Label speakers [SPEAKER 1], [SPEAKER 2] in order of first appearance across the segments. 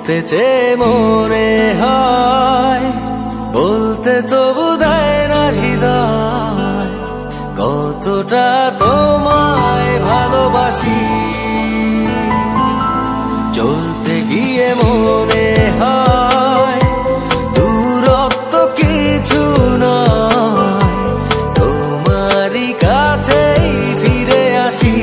[SPEAKER 1] বলতে চেয়ে মনে হয়, বলতে তবু দেয় না হৃদয়, কতটা তোমায় ভালোবাসি। চলতে গিয়ে মনে হয় দূরত্ব কিছু নয়, তোমারই কাছেই ফিরে আসি।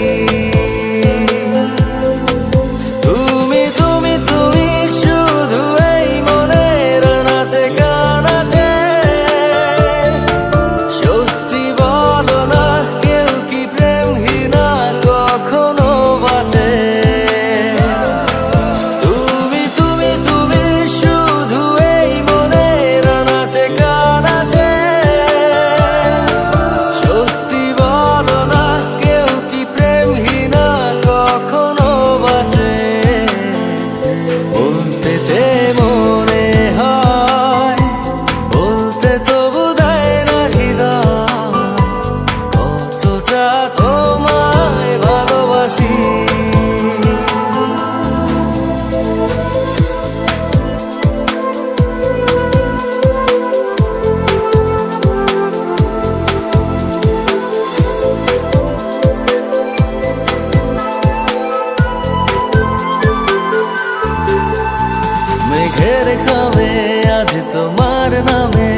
[SPEAKER 1] মেঘের খামে আজ তোমার নামে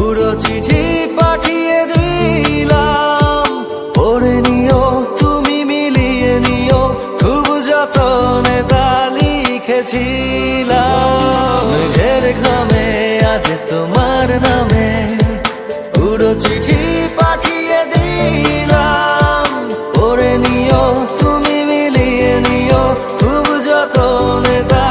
[SPEAKER 1] উড়ো চিঠি পাঠিয়ে দিলাম, পড়ে নিও তুমি মিলিয়ে নিও, খুব যতনে তা লিখেছিলাম। মেঘের খামে আজ তোমার নামে উড়ো চিঠি পাঠিয়ে দিলাম, পড়ে নিও তুমি মিলিয়ে নিও, খুব যতনে তা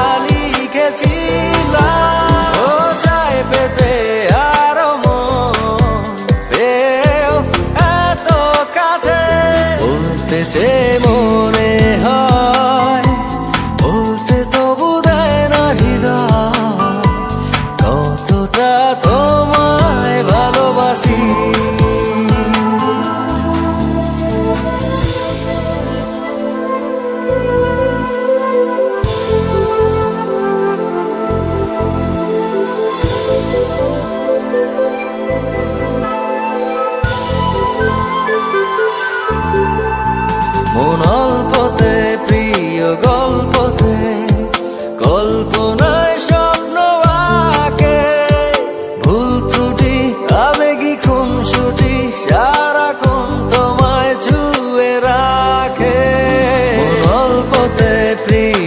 [SPEAKER 1] মনে হয়, বলতে তবু দেয় না হৃদয়, কতটা তোমায় ভালোবাসি। মন অল্পতে প্রিয় গল্পতে, কল্পনায় স্বপ্ন আঁকে, ভুল ত্রুটি আবেগী খুনসুটি সারাক্ষণ তোমায় ছুঁয়ে রাখে। মন অল্পতে প্রিয়